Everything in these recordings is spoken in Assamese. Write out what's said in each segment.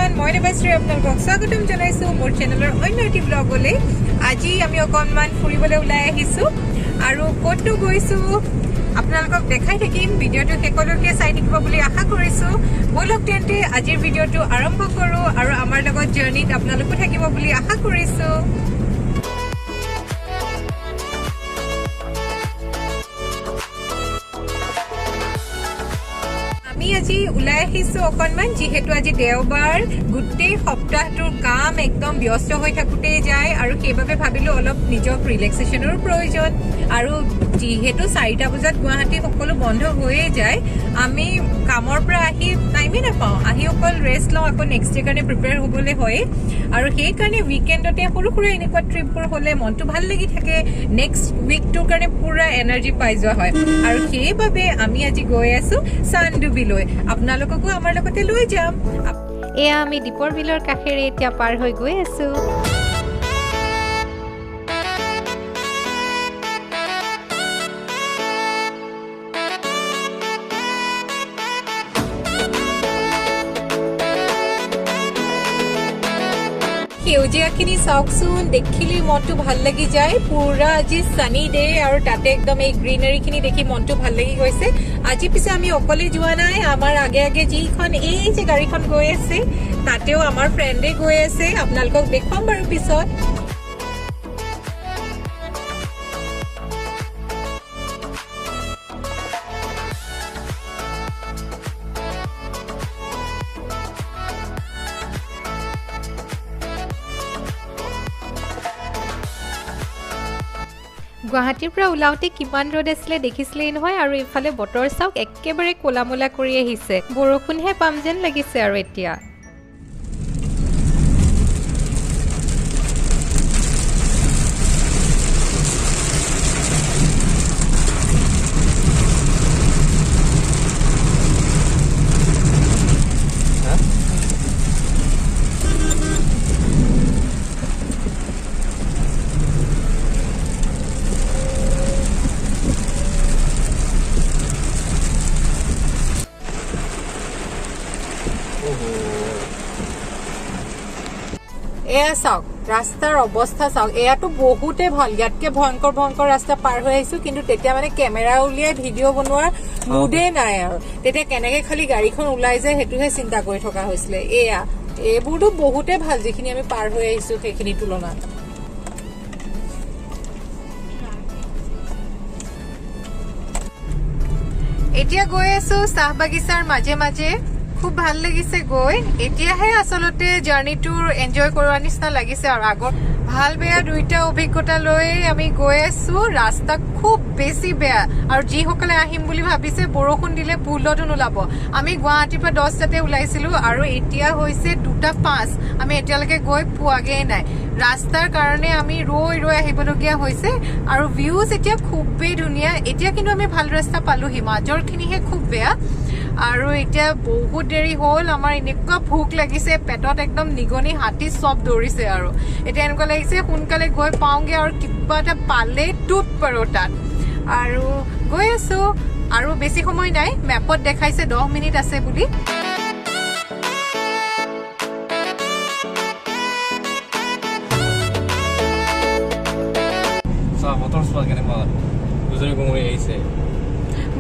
এভৰিৱান মই দেৱশ্ৰী আপোনালোকক স্বাগতম জনাইছো মোৰ চেনেলৰ অন্য এটি ব্লগলৈ। আজি আমি অকণমান ফুৰিবলৈ ওলাই আহিছো আৰু ক'ত গৈছো আপোনালোকক দেখাই থাকিম। ভিডিঅ'টো শেষলৈকে চাই থাকিব বুলি আশা কৰিছো। বলক তেন্তে আজিৰ ভিডিঅ'টো আৰম্ভ কৰো আৰু আমাৰ লগত জাৰ্নিত আপোনালোকো থাকিব বুলি আশা কৰিছো। আমি আজি ওলাই আহিছো অকণমান, যিহেতু আজি দেওবাৰ, গোটেই সপ্তাহটোৰ কাম একদম ব্যস্ত হৈ থাকোঁতেই যায় আৰু সেইবাবে ভাবিলো অলপ নিজক ৰিলেক্সেশ্যনৰ প্ৰয়োজন। আৰু যিহেতু 4টা বজাত গুৱাহাটী সকলো বন্ধ হৈয়ে যায়, আমি কামৰ পৰা আহি টাইমেই নাপাওঁ, আহি অকল ৰেষ্ট লওঁ, আকৌ নেক্সট ডে কাৰণে প্ৰিপেয়াৰ হ'বলৈ হয়। আৰু সেইকাৰণে উইকেণ্ডতে সৰু সুৰা এনেকুৱা ট্ৰিপবোৰ হ'লে মনটো ভাল লাগি থাকে, নেক্সট উইকটোৰ কাৰণে পুৰা এনাৰ্জি পাই যোৱা হয়। আৰু সেইবাবে আমি আজি গৈ আছো চানডুবিলৈ। আপোনালোককো আমাৰ লগতে লৈ যাম। এয়া আমি দীপৰ বিলৰ কাষেৰে এতিয়া পাৰ হৈ গৈ আছো। সেউজীয়াখিনি চাওকচোন, দেখিলে মনটো ভাল লাগি যায়। পুৰা আজি সানি ডে আৰু তাতে একদম এই গ্ৰীনাৰীখিনি দেখি মনটো ভাল লাগি গৈছে। আজি পিছে আমি অকলে যোৱা নাই, আমাৰ আগে আগে যিখন এই যে গাড়ীখন গৈ আছে তাতেও আমাৰ ফ্ৰেণ্ডে গৈ আছে, আপোনালোকক দেখুৱাম বাৰু পিছত। গুৱাহাটীৰ পৰা ওলাওঁতে কিমান ৰ'দ আছিলে দেখিছিলেই নহয়। আৰু ইফালে বতৰ চাওক, একেবাৰে ক'লা মোলা কৰি আহিছে, বৰষুণহে পাম যেন লাগিছে আৰু এতিয়া। এয়া চাওক, ৰাস্তাৰ অৱস্থা চাওক, এয়াতো বহুতে ভাল। ইয়াতকে ভয়ংকৰ ভয়ংকৰ ৰাস্তা পাৰ হৈ আহিছো, কিন্তু তেতিয়া মানে কেমেৰা উলিয়াই ভিডিঅ' বনোৱাৰ মুডেই নাই আৰু। তেতিয়া কেনেকে খালি গাড়ীখন ওলাই যায় সেইটোহে চিন্তা কৰি থকা হৈছিলে। এইবোৰতো বহুতে ভাল, যিখিনি আমি পাৰ হৈ আহিছো সেইখিনিৰ তুলনাত। এতিয়া গৈ আছো চাহ বাগিচাৰ মাজে মাজে, খুব ভাল লাগিছে গৈ। এতিয়াহে আচলতে জাৰ্নিটোৰ এনজয় কৰোৱাৰ নিচিনা লাগিছে। আৰু আগত ভাল বেয়া দুইটা অভিজ্ঞতা লৈ আমি গৈ আছো। ৰাস্তা খুব বেছি বেয়া, আৰু যিসকলে আহিম বুলি ভাবিছে বৰষুণ দিলে ভুলতো নোলাব। আমি গুৱাহাটীৰ পৰা 10টাতে ওলাইছিলো আৰু এতিয়া হৈছে 2:05, আমি এতিয়ালৈকে গৈ পোৱাগেই নাই। ৰাস্তাৰ কাৰণে আমি ৰৈ ৰৈ আহিবলগীয়া হৈছে। আৰু ভিউজ এতিয়া খুবেই ধুনীয়া। এতিয়া কিন্তু আমি ভাল ৰাস্তা পালোহি, মাজৰখিনিহে খুব বেয়া। আৰু এতিয়া বহুত দেৰি হ'ল, আমাৰ এনেকুৱা ভোক লাগিছে, পেটত একদম নিগনি হাতী চব দৌৰিছে। আৰু এতিয়া এনেকুৱা লাগিছে সোনকালে গৈ পাওঁগে আৰু কিবা এটা পালে টুট পৰোটাত। আৰু গৈ আছো, আৰু বেছি সময় নাই, মেপত দেখাইছে 10 মিনিট আছে বুলি।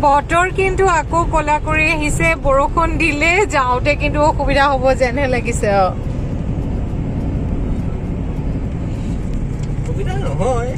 বতৰ কিন্তু আকৌ কলা কৰি আহিছে, বৰষুণ দিলে যাওঁতে কিন্তু অসুবিধা হ'ব যেনহে লাগিছে। অসুবিধা নহয়।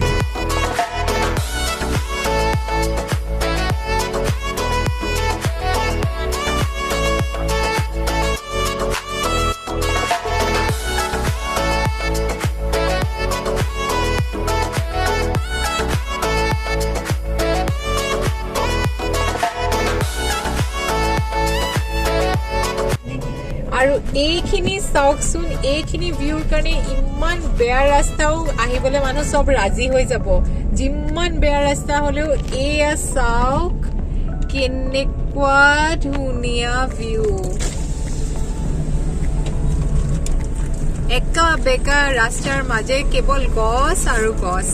আৰু এইখিনি চাওকচোন, এইখিনি ভিউৰ কাৰণে ইমান বেয়া ৰাস্তাও আহিবলৈ মানুহ চব ৰাজি হৈ যাব। যিমান বেয়া ৰাস্তা হলেও এয়া চাওক, কেনেকুৱা ধুনীয়া ভিউ। একা বেকা ৰাস্তাৰ মাজে কেৱল গছ আৰু গছ।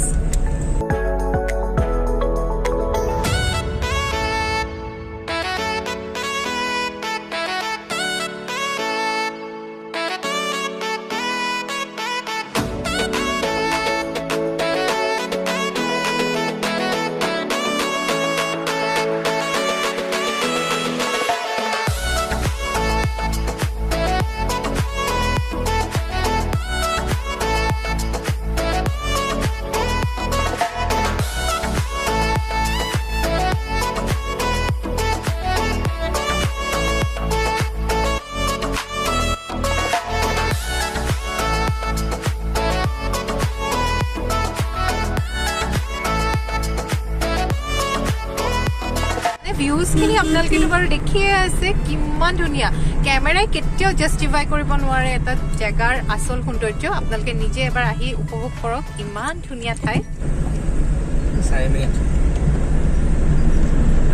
আপোনালোকেতো বাৰু দেখিয়ে আছে কিমান ধুনীয়া কেমেৰাই কেতিয়াও জাষ্টিফাই কৰিব নোৱাৰে এটা জেগাৰ আচল সৌন্দৰ্য আপোনালোকে নিজে এবাৰ আহি উপভোগ কৰক ইমান ধুনীয়া ঠাই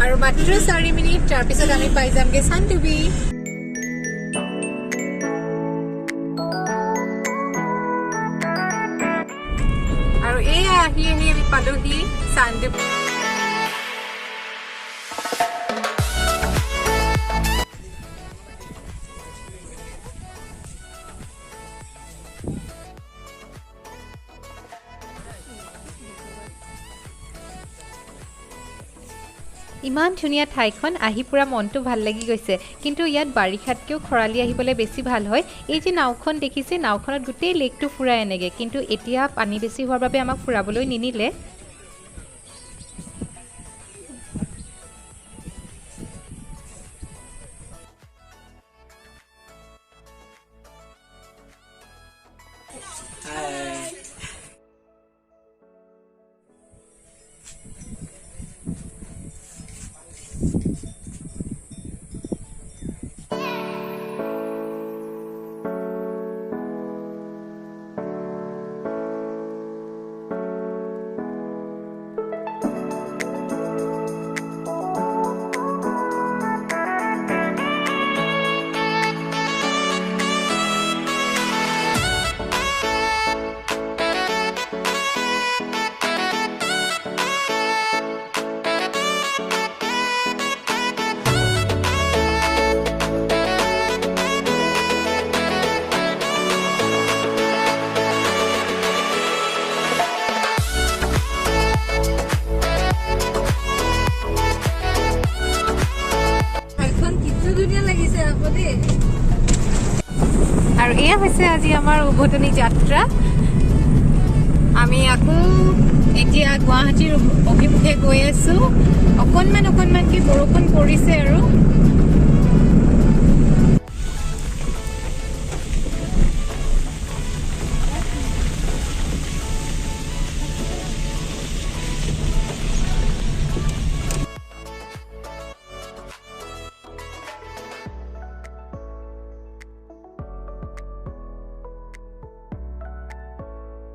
আৰু মাত্ৰ 4 মিনিট তাৰপিছত আমি পাই যামগে চানডুবি আৰু এয়া আহি আমি পালোহি চানডুবি ইমান ধুনীয়া ঠাইখন আহি পুৰা মনটো ভাল লাগি গৈছে কিন্তু ইয়াত বাৰিষাতকেও খৰালি আহিবলৈ বেছি ভাল হয় এই যে নাওখন দেখিছে নাওখনত গোটেই লেকটো ফুৰাই আনেগে কিন্তু এতিয়া পানী বেছি হোৱাৰ বাবে আমাক ফুৰাবলৈ নিনিলে আৰু এয়া হৈছে আজি আমাৰ উভতনি যাত্ৰা আমি আকৌ এতিয়া গুৱাহাটীৰ অভিমুখে গৈ আছো অকণমানকৈ বৰষুণ পৰিছে আৰু